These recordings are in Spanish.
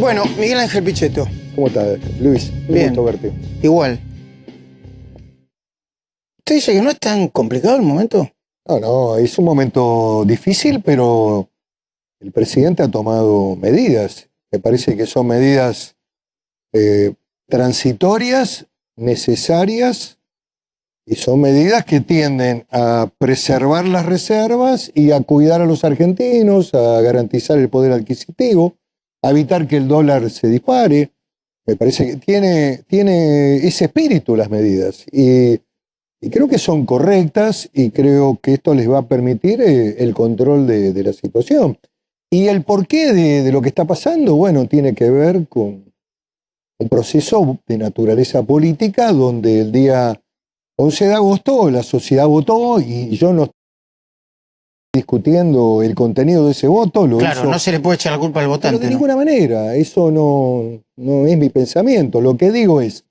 Bueno, Miguel Ángel Pichetto. ¿Cómo estás, Luis? Bien. Un gusto verte. Igual. ¿Usted dice que no es tan complicado el momento? No, es un momento difícil, pero el presidente ha tomado medidas. Me parece que son medidas transitorias, necesarias, y son medidas que tienden a preservar las reservas y a cuidar a los argentinos, a garantizar el poder adquisitivo, a evitar que el dólar se dispare. Me parece que tiene ese espíritu las medidas. Y creo que son correctas y creo que esto les va a permitir el control de la situación. Y el porqué de lo que está pasando, bueno, tiene que ver con un proceso de naturaleza política donde el día 11 de agosto la sociedad votó y yo no estoy discutiendo el contenido de ese voto. Claro, no se le puede echar la culpa al votante. Pero de ninguna manera, eso no es mi pensamiento. Lo que digo es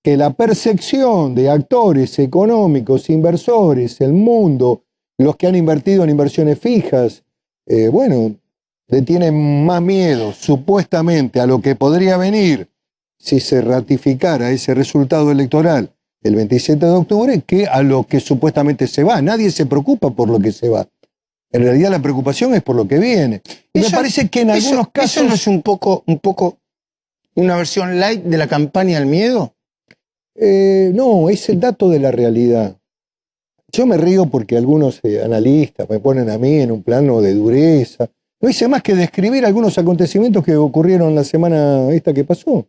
que la percepción de actores económicos, inversores, el mundo, los que han invertido en inversiones fijas, le tienen más miedo supuestamente a lo que podría venir si se ratificara ese resultado electoral el 27 de octubre que a lo que supuestamente se va. Nadie se preocupa por lo que se va. En realidad la preocupación es por lo que viene. Y me parece que en algunos casos... ¿Eso no es un poco una versión light de la campaña del miedo? No, es el dato de la realidad. Yo me río porque algunos analistas me ponen a mí en un plano de dureza. No hice más que describir algunos acontecimientos que ocurrieron la semana esta que pasó.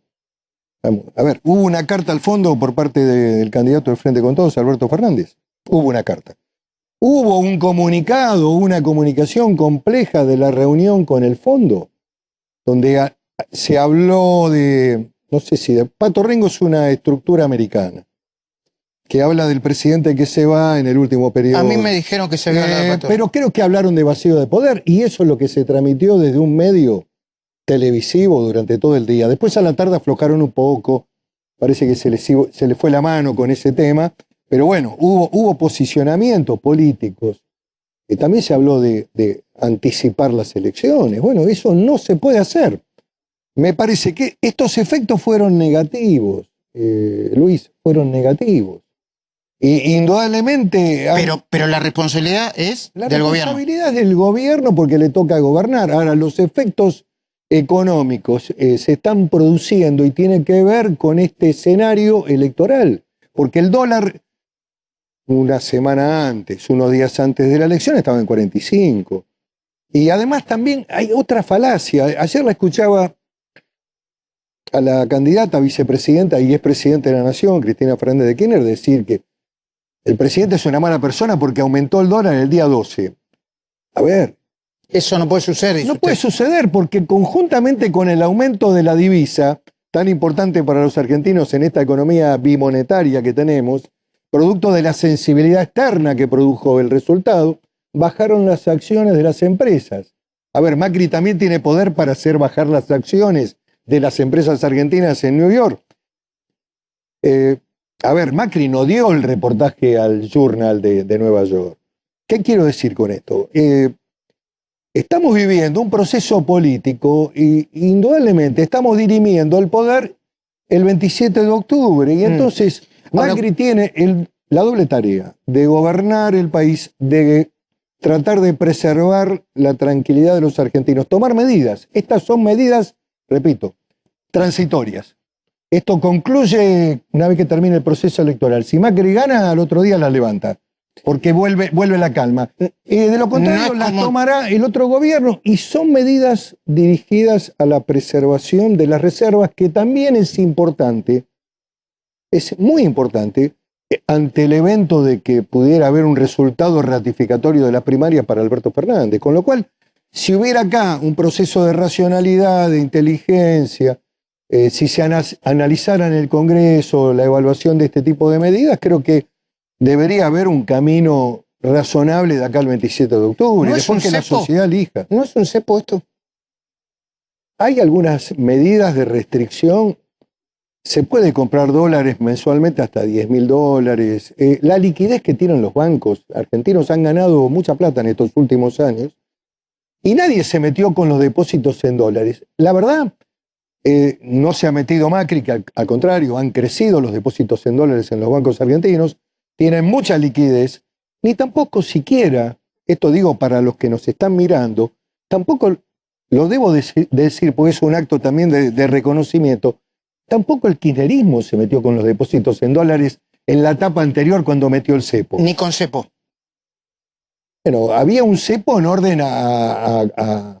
A ver, hubo una carta al fondo por parte del candidato del Frente con Todos, Alberto Fernández. Hubo una carta. Hubo un comunicado, una comunicación compleja de la reunión con el fondo, donde se habló de, no sé si de Pato Rengo es una estructura americana, que habla del presidente que se va en el último periodo. A mí me dijeron que se había hablado de Pato. Pero creo que hablaron de vacío de poder, y eso es lo que se transmitió desde un medio televisivo durante todo el día. Después a la tarde aflojaron un poco, parece que se les fue la mano con ese tema, pero bueno, hubo posicionamientos políticos. También se habló de anticipar las elecciones. Bueno, eso no se puede hacer. Me parece que estos efectos fueron negativos, Luis, fueron negativos. Y indudablemente... Pero la responsabilidad es del gobierno. La responsabilidad es del gobierno porque le toca gobernar. Ahora, los efectos económicos se están produciendo y tienen que ver con este escenario electoral. Porque el dólar, una semana antes, unos días antes de la elección, estaba en 45. Y además también hay otra falacia. Ayer la escuchaba a la candidata vicepresidenta y expresidenta de la Nación, Cristina Fernández de Kirchner, decir que el presidente es una mala persona porque aumentó el dólar el día 12. A ver. Eso no puede suceder. No puede suceder porque conjuntamente con el aumento de la divisa, tan importante para los argentinos en esta economía bimonetaria que tenemos, producto de la sensibilidad externa que produjo el resultado, bajaron las acciones de las empresas. A ver, Macri también tiene poder para hacer bajar las acciones de las empresas argentinas en New York. A ver, Macri no dio el reportaje al Journal de Nueva York. ¿Qué quiero decir con esto? Estamos viviendo un proceso político y indudablemente estamos dirimiendo el poder el 27 de octubre. Y entonces Macri tiene la doble tarea de gobernar el país, de tratar de preservar la tranquilidad de los argentinos, tomar medidas. Estas son medidas, repito, transitorias. Esto concluye una vez que termine el proceso electoral. Si Macri gana, al otro día las levanta, porque vuelve la calma. De lo contrario, las tomará el otro gobierno y son medidas dirigidas a la preservación de las reservas, que también es importante, es muy importante, ante el evento de que pudiera haber un resultado ratificatorio de las primarias para Alberto Fernández. Con lo cual, si hubiera acá un proceso de racionalidad, de inteligencia, si se analizara en el Congreso la evaluación de este tipo de medidas, creo que debería haber un camino razonable de acá al 27 de octubre, después que la sociedad elija. ¿No es un cepo esto? Hay algunas medidas de restricción. Se puede comprar dólares mensualmente hasta $10.000. La liquidez que tienen los bancos argentinos, han ganado mucha plata en estos últimos años y nadie se metió con los depósitos en dólares. La verdad No se ha metido Macri, que al contrario, han crecido los depósitos en dólares en los bancos argentinos, tienen mucha liquidez, ni tampoco siquiera, esto digo para los que nos están mirando, tampoco lo debo decir porque es un acto también de reconocimiento, tampoco el kirchnerismo se metió con los depósitos en dólares en la etapa anterior cuando metió el cepo. Ni con cepo. Bueno, había un cepo en orden a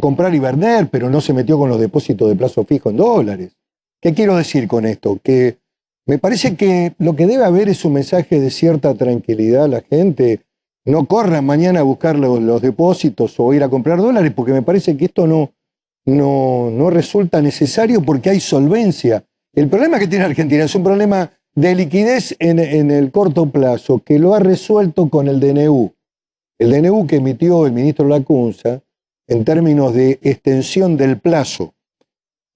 comprar y vender, pero no se metió con los depósitos de plazo fijo en dólares. ¿Qué quiero decir con esto? Que me parece que lo que debe haber es un mensaje de cierta tranquilidad a la gente. No corran mañana a buscar los depósitos o ir a comprar dólares, porque me parece que esto no resulta necesario porque hay solvencia. El problema que tiene Argentina es un problema de liquidez en el corto plazo, que lo ha resuelto con el DNU. El DNU que emitió el ministro Lacunza, en términos de extensión del plazo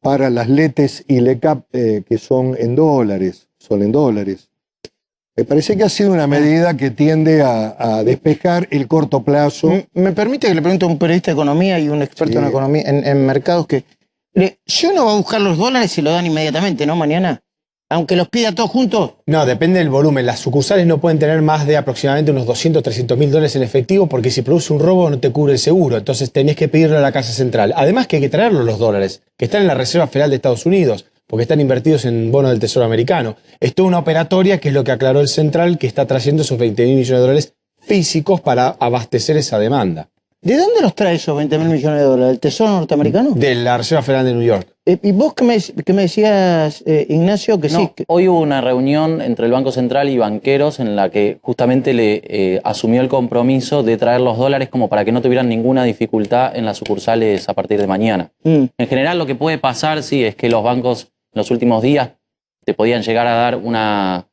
para las LETES y LECAP que son en dólares. Me parece que ha sido una medida que tiende a despejar el corto plazo. ¿Me permite que le pregunte a un periodista de economía y un experto en economía, en mercados, que si uno va a buscar los dólares se lo dan inmediatamente, ¿no? Mañana, aunque los pida todos juntos? No, depende del volumen. Las sucursales no pueden tener más de aproximadamente unos 200, 300 mil dólares en efectivo, porque si produce un robo no te cubre el seguro. Entonces tenés que pedirlo a la Casa Central. Además que hay que traerlos los dólares, que están en la Reserva Federal de Estados Unidos, porque están invertidos en bonos del Tesoro americano. Es toda una operatoria, que es lo que aclaró el Central, que está trayendo esos 20 mil millones de dólares físicos para abastecer esa demanda. ¿De dónde los trae esos 20 mil millones de dólares? ¿Del Tesoro norteamericano? De la Reserva Federal de New York. ¿Y vos qué me decías, Ignacio, que No, sí? hoy hubo una reunión entre el Banco Central y banqueros en la que justamente le asumió el compromiso de traer los dólares como para que no tuvieran ninguna dificultad en las sucursales a partir de mañana. En general lo que puede pasar, sí, es que los bancos en los últimos días te podían llegar a dar una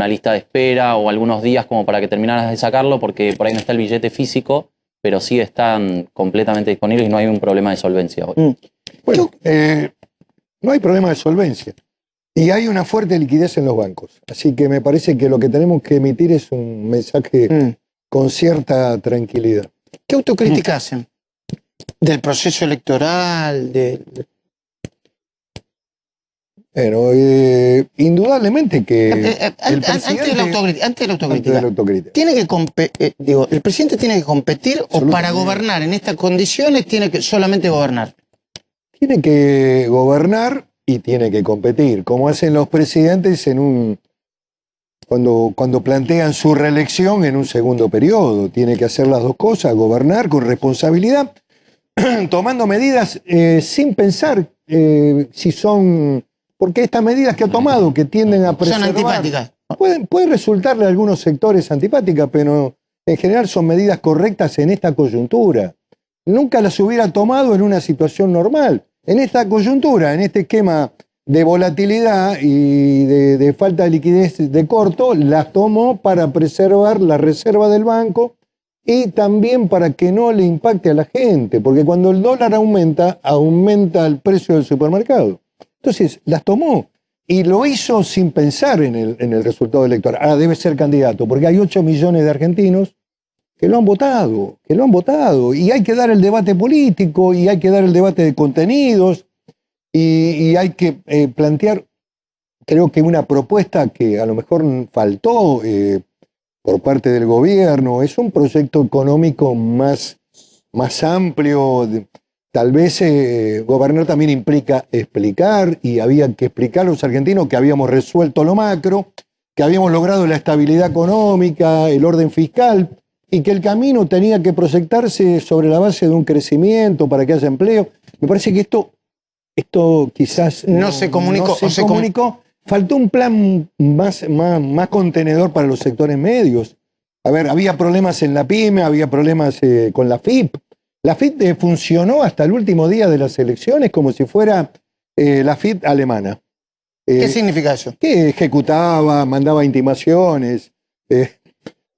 lista de espera o algunos días como para que terminaras de sacarlo, porque por ahí no está el billete físico, pero sí están completamente disponibles y no hay un problema de solvencia hoy. Bueno, no hay problema de solvencia. Y hay una fuerte liquidez en los bancos. Así que me parece que lo que tenemos que emitir es un mensaje con cierta tranquilidad. ¿Qué autocrítica hacen? ¿Del proceso electoral? Bueno, indudablemente que Antes de la autocrítica. ¿Tiene que ¿el presidente tiene que competir o para gobernar en estas condiciones tiene que solamente gobernar? Tiene que gobernar y tiene que competir, como hacen los presidentes cuando plantean su reelección en un segundo periodo. Tiene que hacer las dos cosas, gobernar con responsabilidad, tomando medidas sin pensar si son... Porque estas medidas que ha tomado, que tienden a preservar... Son antipáticas. Pueden resultarle a algunos sectores antipáticas, pero en general son medidas correctas en esta coyuntura. Nunca las hubiera tomado en una situación normal. En esta coyuntura, en este esquema de volatilidad y de falta de liquidez de corto, las tomó para preservar la reserva del banco y también para que no le impacte a la gente, porque cuando el dólar aumenta el precio del supermercado. Entonces, las tomó y lo hizo sin pensar en el resultado electoral. Ahora debe ser candidato, porque hay 8 millones de argentinos que lo han votado, y hay que dar el debate político, y hay que dar el debate de contenidos, y hay que plantear, creo que una propuesta que a lo mejor faltó por parte del gobierno, es un proyecto económico más amplio. Tal vez gobernar también implica explicar, y había que explicar a los argentinos que habíamos resuelto lo macro, que habíamos logrado la estabilidad económica, el orden fiscal, y que el camino tenía que proyectarse sobre la base de un crecimiento para que haya empleo. Me parece que esto quizás no se comunicó. Faltó un plan más contenedor para los sectores medios. A ver, había problemas en la PYME, había problemas con la FIP. La FIP funcionó hasta el último día de las elecciones como si fuera la FIP alemana. ¿Qué significa eso? Que ejecutaba, mandaba intimaciones.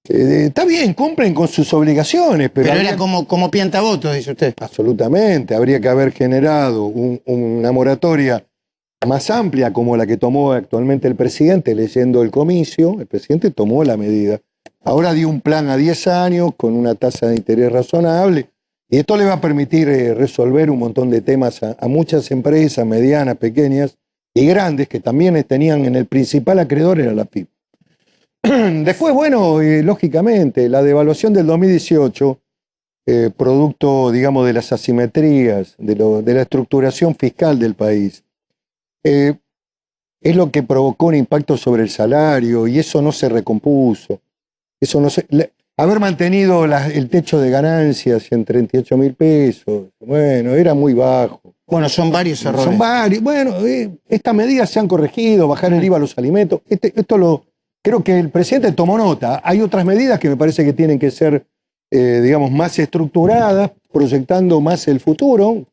Está bien, cumplen con sus obligaciones, pero era como piantavoto, dice usted. Absolutamente. Habría que haber generado una moratoria más amplia como la que tomó actualmente el presidente, leyendo el comicio. El presidente tomó la medida. Ahora dio un plan a 10 años con una tasa de interés razonable. Y esto le va a permitir resolver un montón de temas a muchas empresas, medianas, pequeñas y grandes, que también tenían en el principal acreedor era la FIP. Después, bueno, lógicamente, la devaluación del 2018, producto, digamos, de las asimetrías, de la estructuración fiscal del país, es lo que provocó un impacto sobre el salario y eso no se recompuso. Haber mantenido el techo de ganancias en 38.000 pesos, bueno, era muy bajo. Bueno, son varios errores. Son varios. Bueno, estas medidas se han corregido, bajar el IVA a los alimentos. Creo que el presidente tomó nota. Hay otras medidas que me parece que tienen que ser, digamos, más estructuradas, proyectando más el futuro.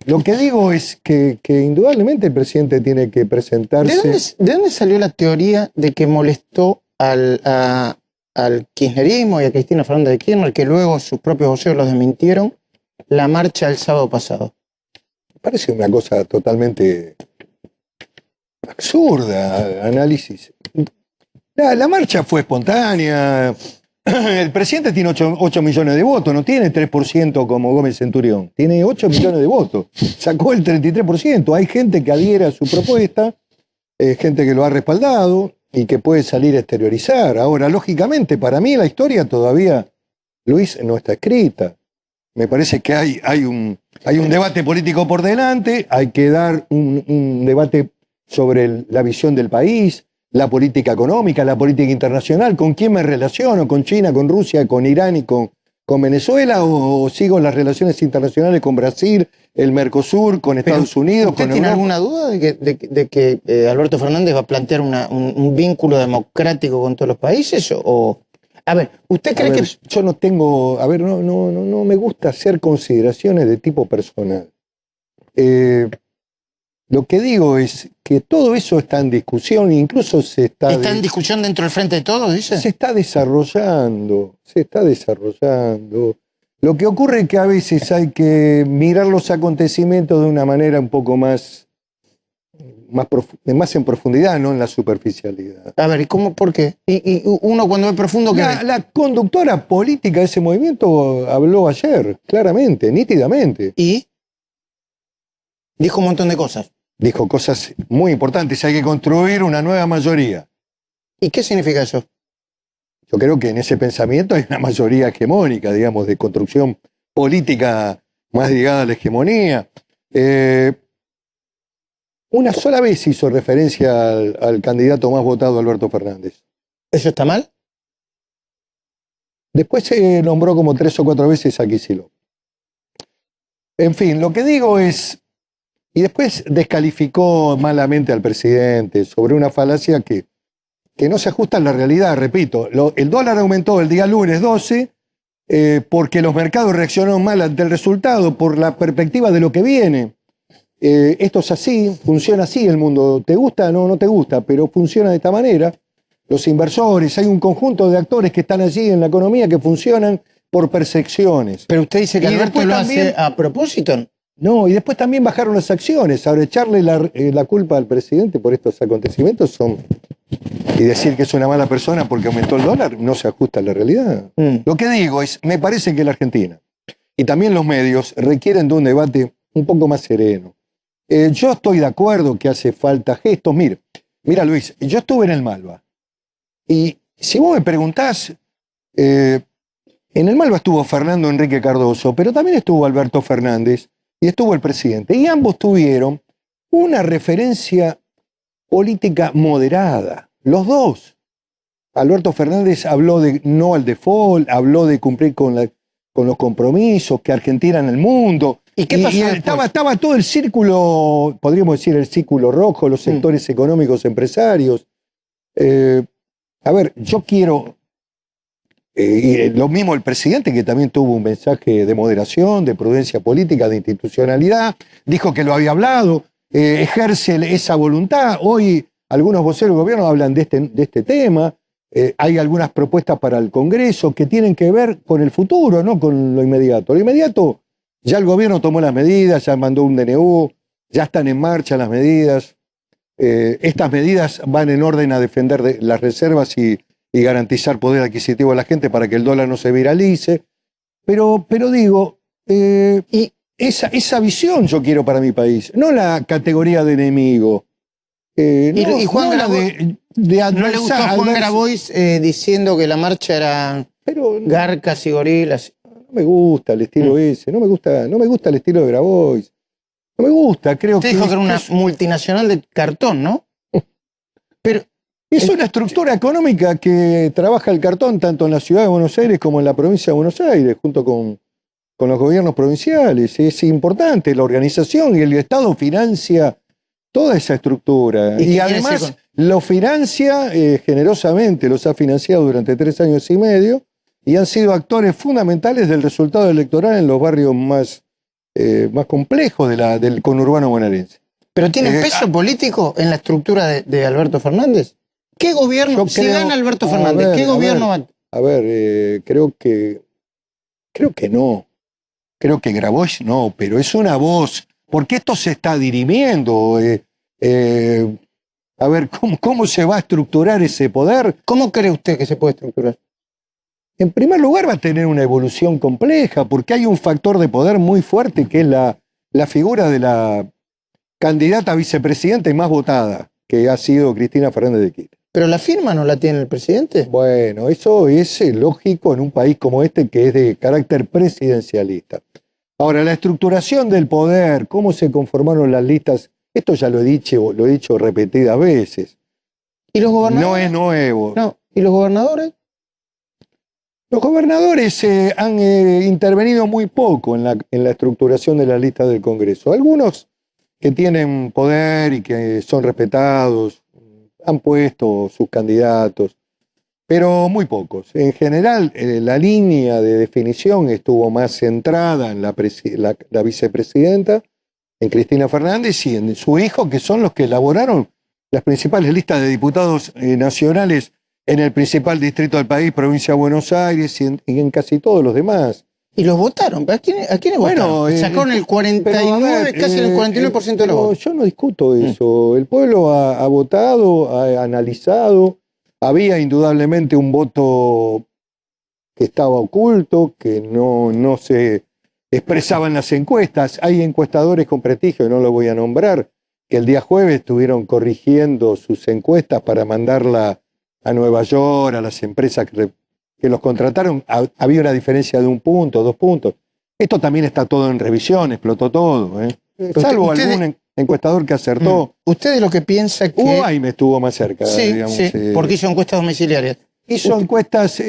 Lo que digo es que indudablemente el presidente tiene que presentarse. ¿De dónde salió la teoría de que molestó al kirchnerismo y a Cristina Fernández de Kirchner, que luego sus propios voceros los desmintieron, la marcha el sábado pasado? Parece una cosa totalmente absurda, análisis. La marcha fue espontánea. El presidente tiene 8 millones de votos, no tiene 3% como Gómez Centurión. Tiene 8 millones de votos. Sacó el 33%. Hay gente que adhiere a su propuesta, gente que lo ha respaldado y que puede salir a exteriorizar. Ahora, lógicamente, para mí la historia todavía, Luis, no está escrita. Me parece que hay un debate político por delante, hay que dar un debate sobre la visión del país, la política económica, la política internacional, con quién me relaciono, con China, con Rusia, con Irán y con Venezuela, o sigo las relaciones internacionales con Brasil, el Mercosur, con Estados Unidos, ¿Usted con tiene Europa? alguna duda de que Alberto Fernández va a plantear un vínculo democrático con todos los países? A ver, ¿usted cree que...? Yo no tengo... A ver, no me gusta hacer consideraciones de tipo personal. Lo que digo es que todo eso está en discusión, incluso ¿Está en discusión dentro del Frente de Todos, dice? Se está desarrollando. Lo que ocurre es que a veces hay que mirar los acontecimientos de una manera un poco más en profundidad, no en la superficialidad. A ver, ¿y cómo? ¿Por qué? Y uno cuando ve profundo, ¿qué ve? La conductora política de ese movimiento habló ayer, claramente, nítidamente. Y dijo un montón de cosas. Dijo cosas muy importantes. Hay que construir una nueva mayoría. ¿Y qué significa eso? Yo creo que en ese pensamiento hay una mayoría hegemónica, digamos, de construcción política más ligada a la hegemonía. Una sola vez hizo referencia al candidato más votado, Alberto Fernández. ¿Eso está mal? Después se nombró como 3 o 4 veces a Kicillof. En fin, lo que digo es... Y después descalificó malamente al presidente sobre una falacia que no se ajusta a la realidad. Repito, el dólar aumentó el día lunes 12 porque los mercados reaccionaron mal ante el resultado por la perspectiva de lo que viene. Esto es así, funciona así el mundo. ¿Te gusta? No te gusta, pero funciona de esta manera. Los inversores, hay un conjunto de actores que están allí en la economía que funcionan por percepciones. Pero usted dice que Alberto lo hace a propósito. No, y después también bajaron las acciones. Ahora, echarle la culpa al presidente por estos acontecimientos y decir que es una mala persona porque aumentó el dólar, no se ajusta a la realidad. Lo que digo es, me parece que la Argentina y también los medios requieren de un debate un poco más sereno. Yo estoy de acuerdo que hace falta gestos. Mira Luis, yo estuve en el Malva. Y si vos me preguntás, en el Malva estuvo Fernando Enrique Cardoso, pero también estuvo Alberto Fernández y estuvo el presidente. Y ambos tuvieron una referencia política moderada. Los dos. Alberto Fernández habló de no al default, habló de cumplir con los compromisos, que Argentina en el mundo. ¿Y qué pasó? Estaba todo el círculo, podríamos decir el círculo rojo, los sectores económicos, empresarios. A ver, yo quiero... lo mismo el presidente, que también tuvo un mensaje de moderación, de prudencia política, de institucionalidad, dijo que lo había hablado, ejerce esa voluntad. Hoy algunos voceros del gobierno hablan de este tema, hay algunas propuestas para el Congreso que tienen que ver con el futuro, no con lo inmediato. Lo inmediato, ya el gobierno tomó las medidas, ya mandó un DNU, ya están en marcha las medidas. Estas medidas van en orden a defender las reservas y garantizar poder adquisitivo a la gente para que el dólar no se viralice. Pero digo, Y, esa visión yo quiero para mi país, no la categoría de enemigo. y Juan no la Grabois, de ¿no le gustó a Juan Grabois diciendo que la marcha era Pero garcas y gorilas? no me gusta el estilo ese, no me gusta el estilo de Grabois. No me gusta, creo Usted que dijo que era una es, multinacional de cartón, ¿no? Pero, es una estructura económica que trabaja el cartón tanto en la ciudad de Buenos Aires como en la provincia de Buenos Aires, junto con los gobiernos provinciales. Es importante la organización y el Estado financia toda esa estructura. ¿Y qué Y quiere además decir lo financia generosamente, los ha financiado durante 3 años y medio y han sido actores fundamentales del resultado electoral en los barrios más complejos del conurbano bonaerense. ¿pero tiene peso político en la estructura de Alberto Fernández? ¿Qué gobierno, Yo si creo- gana Alberto a Fernández, ver, qué a gobierno va? A ver, creo que no. Creo que Grabois no, pero es una voz. Porque esto se está dirimiendo. A ver, ¿cómo se va a estructurar ese poder? ¿Cómo cree usted que se puede estructurar? En primer lugar, va a tener una evolución compleja, porque hay un factor de poder muy fuerte que es la figura de la candidata a vicepresidenta más votada, que ha sido Cristina Fernández de Kirchner. ¿Pero la firma no la tiene el presidente? Bueno, eso es lógico en un país como este que es de carácter presidencialista. Ahora, la estructuración del poder, cómo se conformaron las listas, esto ya lo he dicho repetidas veces. ¿Y los No gobernadores? es nuevo. No. ¿Y los gobernadores? Los gobernadores han intervenido muy poco en la estructuración de las listas del Congreso. Algunos que tienen poder y que son respetados han puesto sus candidatos, pero muy pocos. En general, la línea de definición estuvo más centrada en la vicepresidenta, en Cristina Fernández y en su hijo, que son los que elaboraron las principales listas de diputados nacionales en el principal distrito del país, provincia de Buenos Aires, y en casi todos los demás. ¿Y los votaron? ¿A quiénes votaron? Sacaron el 49, casi el 49% de los votos. Yo no discuto eso. El pueblo ha votado, ha analizado. Había indudablemente un voto que estaba oculto, que no se expresaba en las encuestas. Hay encuestadores con prestigio, no lo voy a nombrar, que el día jueves estuvieron corrigiendo sus encuestas para mandarla a Nueva York, a las empresas que los contrataron. Había una diferencia de 1 punto, 2 puntos. Esto también está todo en revisión, explotó todo. Salvo algún encuestador que acertó. ¿Usted de lo que piensa que...? Uruguay me estuvo más cerca, Sí, digamos. sí, porque hizo encuestas domiciliarias. Hizo encuestas,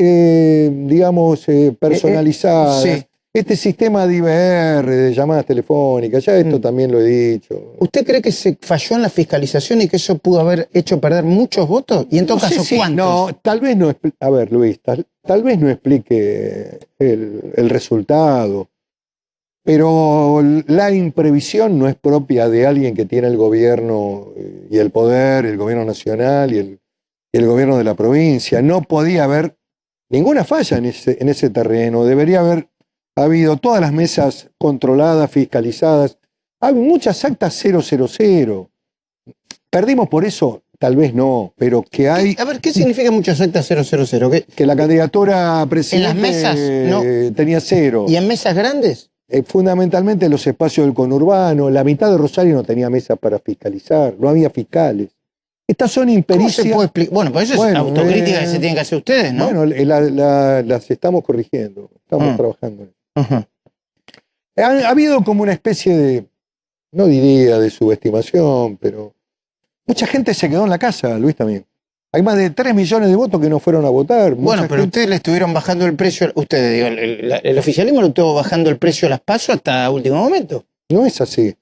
personalizadas. Sí. Este sistema de IVR, de llamadas telefónicas, ya esto también lo he dicho. ¿Usted cree que se falló en la fiscalización y que eso pudo haber hecho perder muchos votos? Y en todo caso, ¿cuántos? No, tal vez no. A ver, Luis, tal vez no explique el resultado, pero la imprevisión no es propia de alguien que tiene el gobierno y el poder, el gobierno nacional y el gobierno de la provincia. No podía haber ninguna falla en ese terreno. Debería haber habido todas las mesas controladas, fiscalizadas. Hay muchas actas 000. ¿Perdimos por eso? Tal vez no, pero que hay... A ver, ¿qué significa muchas actas 000? Que la candidatura a presidente ¿En las mesas? No. Tenía 0. ¿Y en mesas grandes? Fundamentalmente los espacios del conurbano. La mitad de Rosario no tenía mesas para fiscalizar, no había fiscales. Estas son ¿Cómo impericias. se puede explicar? Bueno, pues eso es autocrítica que se tienen que hacer ustedes, ¿no? Bueno, las estamos corrigiendo, estamos trabajando. Ajá. Ha habido como una especie de, no diría de subestimación, pero mucha gente se quedó en la casa, Luis, también. Hay más de 3 millones de votos que no fueron a votar. Bueno, pero ustedes le estuvieron bajando el precio, ustedes, digo, el oficialismo le estuvo bajando el precio a las PASO hasta último momento. No es así.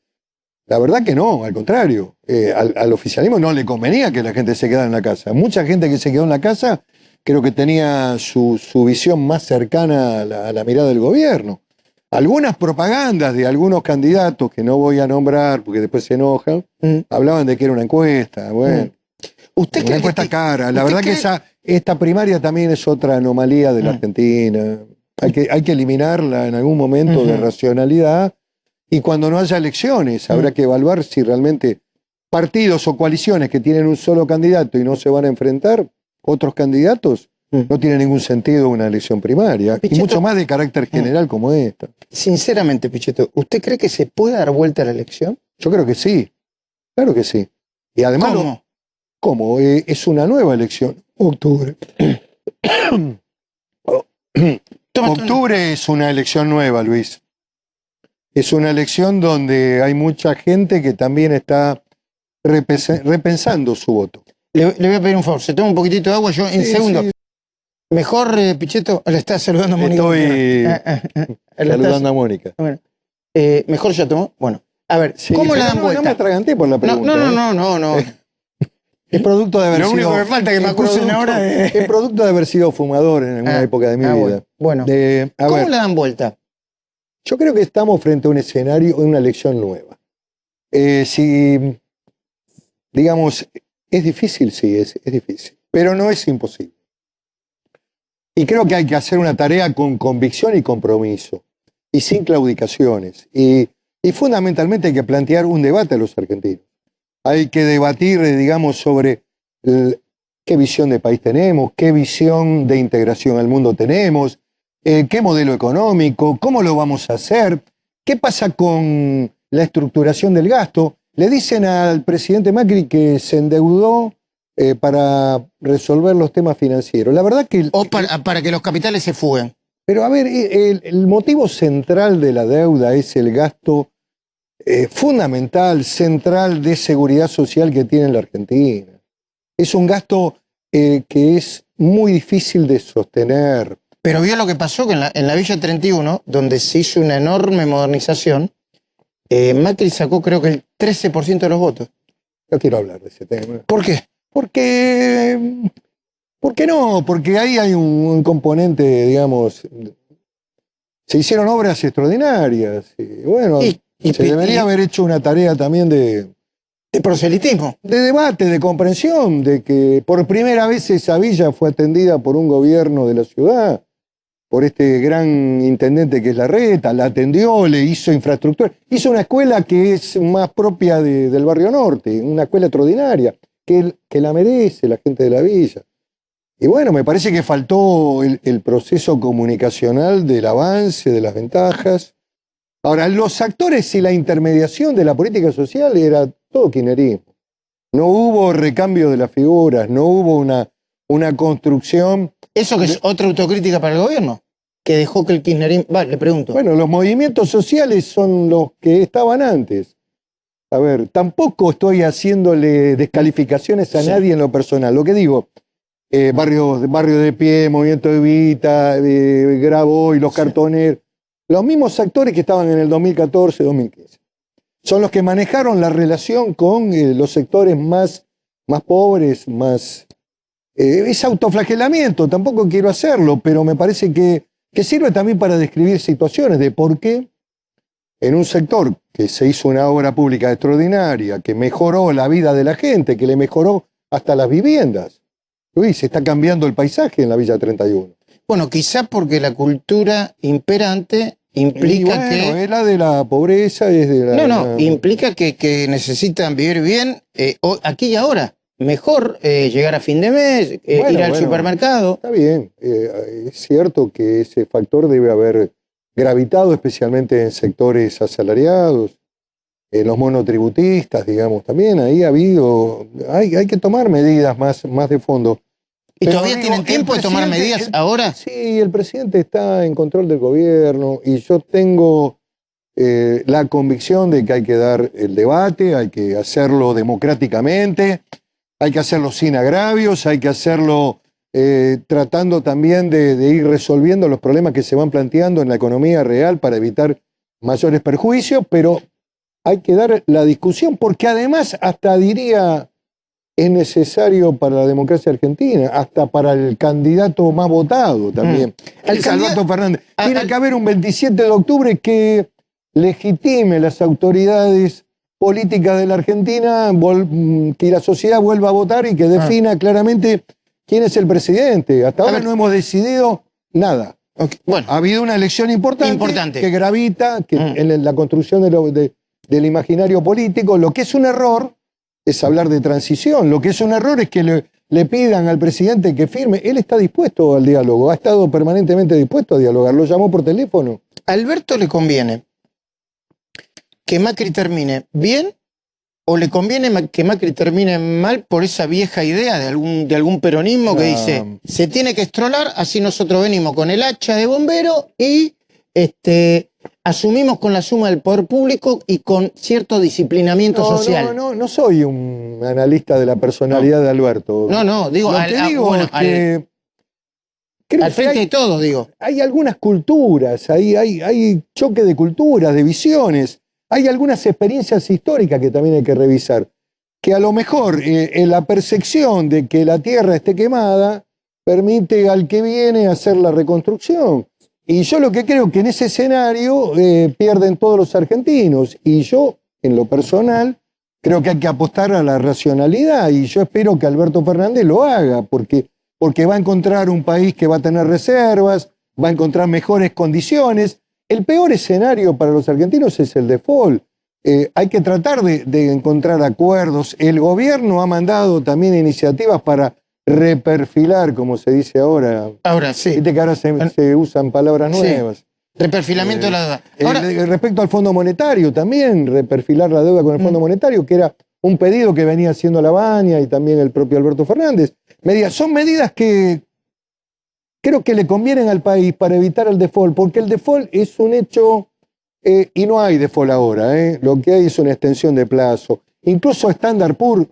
La verdad que no, al contrario. Al oficialismo no le convenía que la gente se quedara en la casa. Mucha gente que se quedó en la casa creo que tenía su visión más cercana a la mirada del gobierno. Algunas propagandas de algunos candidatos, que no voy a nombrar porque después se enojan, hablaban de que era una encuesta. Bueno, ¿Usted una encuesta cara. La verdad que esta primaria también es otra anomalía de la Argentina. Hay que eliminarla en algún momento de racionalidad. Y cuando no haya elecciones, habrá que evaluar si realmente partidos o coaliciones que tienen un solo candidato y no se van a enfrentar, otros candidatos, No tiene ningún sentido una elección primaria, Pichetto, y mucho más de carácter general como esta. Sinceramente, Pichetto, ¿usted cree que se puede dar vuelta a la elección? Yo creo que sí, claro que sí. Y además, ¿Cómo? ¿cómo? Es una nueva elección, octubre. Octubre es una elección nueva, Luis. Es una elección donde hay mucha gente que también está repensando su voto. Le voy a pedir un favor, se toma un poquitito de agua, yo en Sí, segundo. sí. Mejor, Pichetto, le está saludando a Mónica. Estoy saludando a Mónica. Bueno, mejor ya tomó. Bueno, a ver, Sí, ¿cómo la pero dan no, vuelta? No me atraganté por la pregunta. No. Es producto de haber Lo sido. único que me falta es que me acusen ahora de. Es producto de haber sido fumador en alguna época de mi vida. Bueno, A ¿cómo ver, la dan vuelta? yo creo que estamos frente a un escenario, una elección nueva. Si, digamos, es difícil, sí, es difícil, pero no es imposible. Y creo que hay que hacer una tarea con convicción y compromiso, y sin claudicaciones. Y fundamentalmente hay que plantear un debate a los argentinos. Hay que debatir, digamos, sobre qué visión de país tenemos, qué visión de integración al mundo tenemos, qué modelo económico, cómo lo vamos a hacer, qué pasa con la estructuración del gasto. Le dicen al presidente Macri que se endeudó para resolver los temas financieros. La verdad que... O para que los capitales se fuguen. Pero a ver, el motivo central de la deuda es el gasto fundamental, central de seguridad social que tiene la Argentina. Es un gasto que es muy difícil de sostener. Pero vio lo que pasó que en la Villa 31, donde se hizo una enorme modernización, Macri sacó creo que el 13% de los votos. No quiero hablar de ese tema. ¿Por qué? ¿Por qué no? Porque ahí hay un componente, digamos, se hicieron obras extraordinarias. Y bueno, se debería haber hecho una tarea también de proselitismo. De debate, de comprensión, de que por primera vez esa villa fue atendida por un gobierno de la ciudad, por este gran intendente que es Larreta, la atendió, le hizo infraestructura, hizo una escuela que es más propia del barrio norte, una escuela extraordinaria, que la merece la gente de la villa. Y bueno, me parece que faltó el proceso comunicacional del avance, de las ventajas. Ahora, los actores y la intermediación de la política social era todo kirchnerismo. No hubo recambio de las figuras, no hubo una construcción. ¿Eso que es otra autocrítica para el gobierno? Que dejó que el kirchnerismo... le pregunto. Bueno, los movimientos sociales son los que estaban antes. A ver, tampoco estoy haciéndole descalificaciones a nadie en lo personal. Lo que digo, barrio de Pie, Movimiento Evita, Graboy, los cartoneros, los mismos actores que estaban en el 2014, 2015. Son los que manejaron la relación con los sectores más pobres, más... es autoflagelamiento, tampoco quiero hacerlo, pero me parece que sirve también para describir situaciones de por qué en un sector que se hizo una obra pública extraordinaria, que mejoró la vida de la gente, que le mejoró hasta las viviendas. Luis, se está cambiando el paisaje en la Villa 31. Bueno, quizás porque la cultura imperante implica que... es la de la pobreza, es de la... implica que necesitan vivir bien aquí y ahora. Mejor llegar a fin de mes, ir al supermercado. Está bien, es cierto que ese factor debe haber gravitado especialmente en sectores asalariados, en los monotributistas, digamos, también ahí ha habido, hay que tomar medidas más de fondo. ¿Y todavía tienen tiempo de tomar medidas ahora? Sí, el presidente está en control del gobierno y yo tengo la convicción de que hay que dar el debate, hay que hacerlo democráticamente, hay que hacerlo sin agravios, hay que hacerlo tratando también de ir resolviendo los problemas que se van planteando en la economía real para evitar mayores perjuicios, pero hay que dar la discusión porque además hasta diría es necesario para la democracia argentina, hasta para el candidato más votado también. Es Alberto Fernández. Tiene que haber un 27 de octubre que legitime las autoridades políticas de la Argentina, que la sociedad vuelva a votar y que defina claramente quién es el presidente. Hasta ahora no hemos decidido nada. Okay. Bueno, ha habido una elección importante. Que gravita en la construcción del imaginario político. Lo que es un error es hablar de transición. Lo que es un error es que le pidan al presidente que firme, él está dispuesto al diálogo, ha estado permanentemente dispuesto a dialogar, lo llamó por teléfono. ¿A Alberto le conviene que Macri termine bien o le conviene que Macri termine mal por esa vieja idea de algún peronismo que dice se tiene que estrolar, así nosotros venimos con el hacha de bombero y asumimos con la suma del poder público y con cierto disciplinamiento social? No soy un analista de la personalidad de Alberto. Digo, lo que digo es que creo al frente de todo, digo. Hay algunas culturas, hay choque de culturas, de visiones, hay algunas experiencias históricas que también hay que revisar, que a lo mejor en la percepción de que la tierra esté quemada permite al que viene hacer la reconstrucción. Y yo lo que creo que en ese escenario pierden todos los argentinos. Y yo, en lo personal, creo que hay que apostar a la racionalidad. Y yo espero que Alberto Fernández lo haga, porque va a encontrar un país que va a tener reservas, va a encontrar mejores condiciones. El peor escenario para los argentinos es el default. Hay que tratar de encontrar acuerdos. El gobierno ha mandado también iniciativas para reperfilar, como se dice ahora. Ahora sí. Viste que ahora se usan palabras nuevas. Sí. Reperfilamiento de la deuda. Ahora, respecto al Fondo Monetario, también reperfilar la deuda con el Fondo Monetario, que era un pedido que venía haciendo la Baña y también el propio Alberto Fernández. Son medidas que creo que le convienen al país para evitar el default, porque el default es un hecho, y no hay default ahora, lo que hay es una extensión de plazo. Incluso Standard Poor's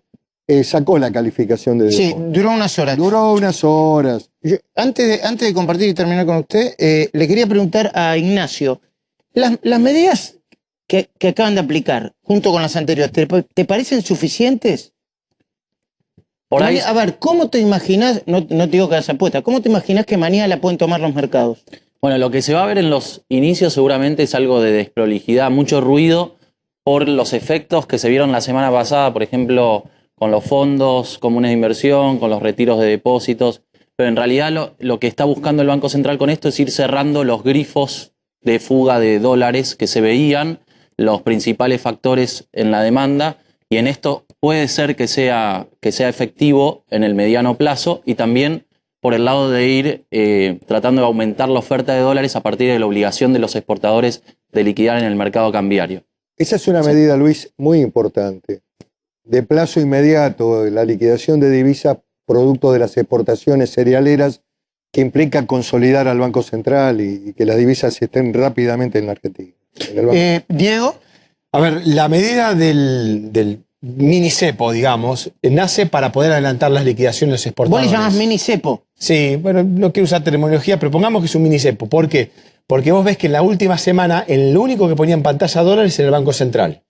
sacó la calificación de default. Sí, duró unas horas. Duró unas horas. Antes de compartir y terminar con usted, le quería preguntar a Ignacio, las medidas que acaban de aplicar, junto con las anteriores, ¿te parecen suficientes? Por ahí, A ver, ¿cómo te imaginas, no te digo que hagas apuesta, ¿cómo te imaginas que mañana la pueden tomar los mercados? bueno, lo que se va a ver en los inicios seguramente es algo de desprolijidad, mucho ruido por los efectos que se vieron la semana pasada, por ejemplo, con los fondos comunes de inversión, con los retiros de depósitos, pero en realidad lo que está buscando el Banco Central con esto es ir cerrando los grifos de fuga de dólares que se veían, los principales factores en la demanda, y en esto puede ser que sea efectivo en el mediano plazo y también por el lado de ir tratando de aumentar la oferta de dólares a partir de la obligación de los exportadores de liquidar en el mercado cambiario. Esa es una medida, Luis, muy importante. De plazo inmediato, la liquidación de divisas producto de las exportaciones cerealeras que implica consolidar al Banco Central y que las divisas estén rápidamente en la Argentina. Diego. A ver, la medida del mini cepo, digamos, nace para poder adelantar las liquidaciones de los ¿Vos exportadores. le llamás mini cepo? Sí, bueno, no quiero usar terminología, pero pongamos que es un mini cepo. ¿Por qué? Porque vos ves que en la última semana el único que ponía en pantalla dólares era el Banco Central.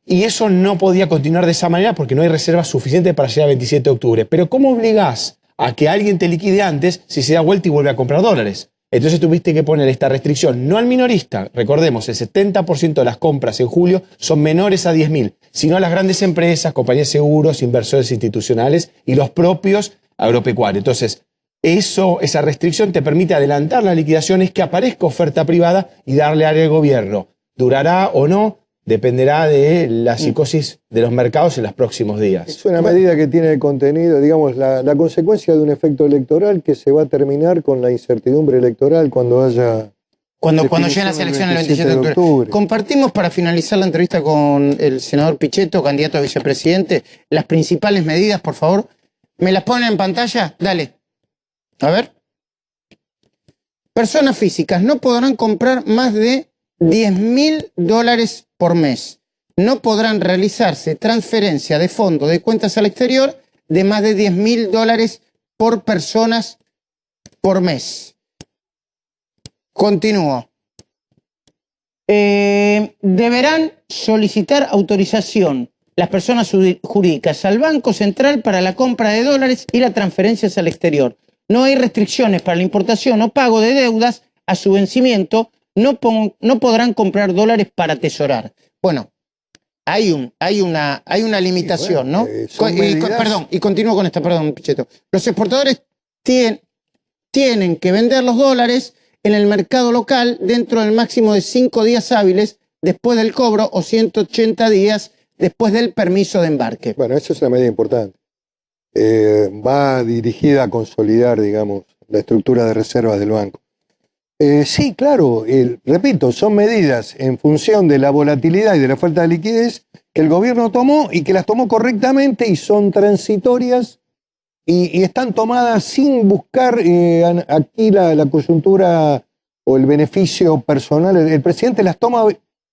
Y eso no podía continuar de esa manera porque no hay reservas suficientes para llegar al 27 de octubre. Pero ¿cómo obligás a que alguien te liquide antes si se da vuelta y vuelve a comprar dólares? Entonces tuviste que poner esta restricción, no al minorista. Recordemos, el 70% de las compras en julio son menores a 10.000, sino a las grandes empresas, compañías de seguros, inversores institucionales y los propios agropecuarios. Entonces, esa restricción te permite adelantar las liquidaciones, que aparezca oferta privada y darle área al gobierno. ¿Durará o no? Dependerá de la psicosis de los mercados en los próximos días. Es una medida que tiene contenido, digamos, la consecuencia de un efecto electoral que se va a terminar con la incertidumbre electoral cuando haya... Cuando lleguen las elecciones el 27 de octubre. Compartimos para finalizar la entrevista con el senador Pichetto, candidato a vicepresidente, las principales medidas, por favor. ¿Me las ponen en pantalla? Dale. A ver. Personas físicas no podrán comprar más de $10.000 por mes. No podrán realizarse transferencia de fondos de cuentas al exterior de más de $10.000 por personas por mes. Continúo. Deberán solicitar autorización las personas jurídicas al Banco Central para la compra de dólares y las transferencias al exterior. No hay restricciones para la importación o pago de deudas a su vencimiento. No podrán comprar dólares para atesorar. Bueno, hay una limitación, sí, bueno, ¿no? Perdón, y continúo con esta, perdón, Pichetto. Los exportadores tienen que vender los dólares en el mercado local dentro del máximo de 5 días hábiles después del cobro o 180 días después del permiso de embarque. Bueno, eso es una medida importante. va dirigida a consolidar, digamos, la estructura de reservas del banco. Sí, claro, repito, son medidas en función de la volatilidad y de la falta de liquidez que el gobierno tomó y que las tomó correctamente y son transitorias y están tomadas sin buscar aquí la coyuntura o el beneficio personal. El presidente las toma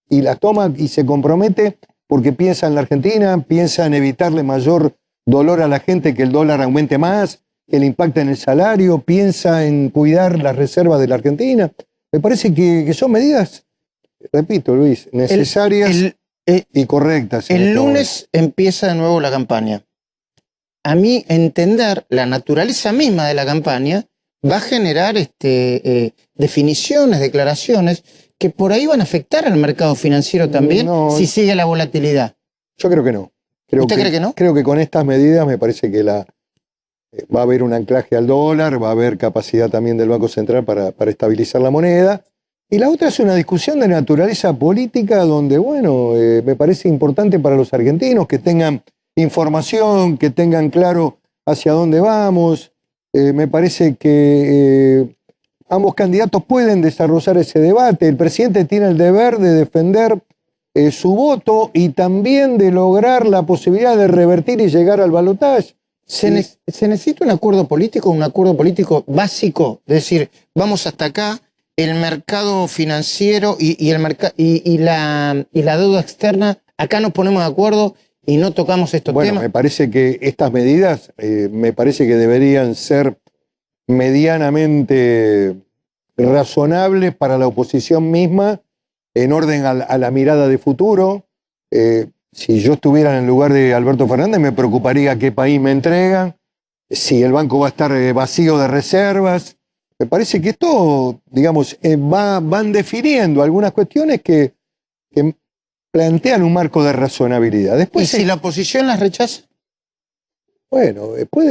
y se compromete porque piensa en la Argentina, piensa en evitarle mayor dolor a la gente, que el dólar aumente más, que le impacte en el salario, piensa en cuidar las reservas de la Argentina. Me parece que son medidas, repito, Luis, necesarias y correctas. El lunes empieza de nuevo la campaña. A mí entender la naturaleza misma de la campaña va a generar definiciones, declaraciones que por ahí van a afectar al mercado financiero también si sigue la volatilidad. Yo creo que no. ¿Usted cree que no? Creo que con estas medidas me parece que va a haber un anclaje al dólar, va a haber capacidad también del Banco Central para estabilizar la moneda. Y la otra es una discusión de naturaleza política donde, bueno, me parece importante para los argentinos que tengan información, que tengan claro hacia dónde vamos. Me parece que ambos candidatos pueden desarrollar ese debate. El presidente tiene el deber de defender su voto y también de lograr la posibilidad de revertir y llegar al balotaje. ¿Se necesita un acuerdo político básico? Es decir, vamos hasta acá, el mercado financiero y la deuda externa, acá nos ponemos de acuerdo y no tocamos estos temas. Bueno, me parece que estas medidas me parece que deberían ser medianamente razonables para la oposición misma, en orden a la mirada de futuro. Si yo estuviera en el lugar de Alberto Fernández, me preocuparía qué país me entregan, si el banco va a estar vacío de reservas. Me parece que esto, digamos, van definiendo algunas cuestiones que plantean un marco de razonabilidad. Después, ¿y si la oposición las rechaza? Bueno,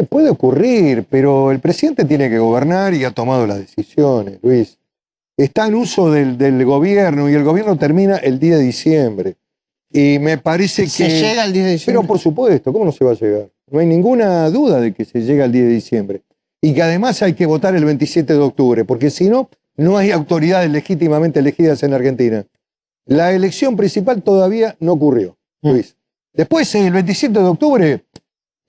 puede ocurrir, pero el presidente tiene que gobernar y ha tomado las decisiones, Luis. Está en uso del gobierno y el gobierno termina el 10 de diciembre. Y me parece que... ¿Se llega al 10 de diciembre? Pero por supuesto, ¿cómo no se va a llegar? No hay ninguna duda de que se llega al 10 de diciembre. Y que además hay que votar el 27 de octubre, porque si no, no hay autoridades legítimamente elegidas en Argentina. La elección principal todavía no ocurrió, Luis. Después, el 27 de octubre,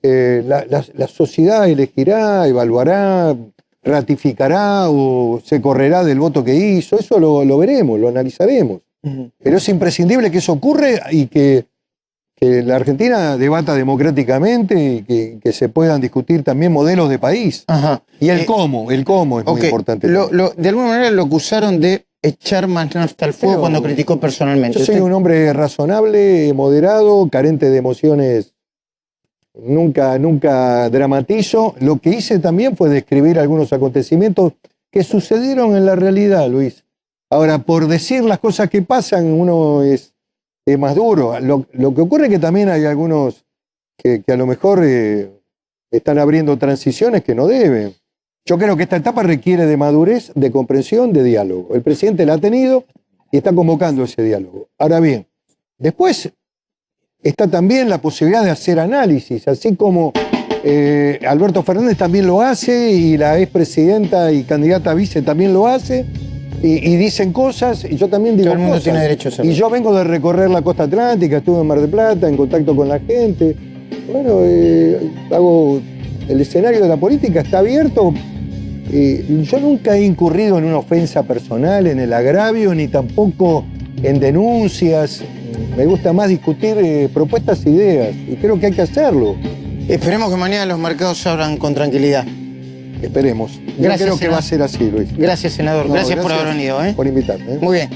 la sociedad elegirá, evaluará, ratificará o se correrá del voto que hizo. Eso lo veremos, lo analizaremos. Pero es imprescindible que eso ocurra y que la Argentina debata democráticamente y que se puedan discutir también modelos de país. Ajá. Y el cómo es muy importante. De alguna manera lo acusaron de echar más nafta al fuego cuando criticó personalmente. Yo soy un hombre razonable, moderado, carente de emociones. Nunca dramatizo. Lo que hice también fue describir algunos acontecimientos que sucedieron en la realidad, Luis. Ahora, por decir las cosas que pasan, uno es más duro. Lo que ocurre es que también hay algunos que a lo mejor están abriendo transiciones que no deben. Yo creo que esta etapa requiere de madurez, de comprensión, de diálogo. El presidente la ha tenido y está convocando ese diálogo. Ahora bien, después está también la posibilidad de hacer análisis, así como Alberto Fernández también lo hace y la expresidenta y candidata a vice también lo hace. Y dicen cosas, y yo también digo cosas. Todo el mundo cosas. tiene derecho a hacerlo. Y yo vengo de recorrer la costa atlántica, estuve en Mar del Plata, en contacto con la gente. Bueno, el escenario de la política está abierto. Yo nunca he incurrido en una ofensa personal, en el agravio, ni tampoco en denuncias. Me gusta más discutir propuestas e ideas, y creo que hay que hacerlo. Esperemos que mañana los mercados se abran con tranquilidad. Esperemos. Gracias, Yo creo que va a ser así, Luis. Gracias, senador. Gracias por haber venido. Por invitarme. Muy bien.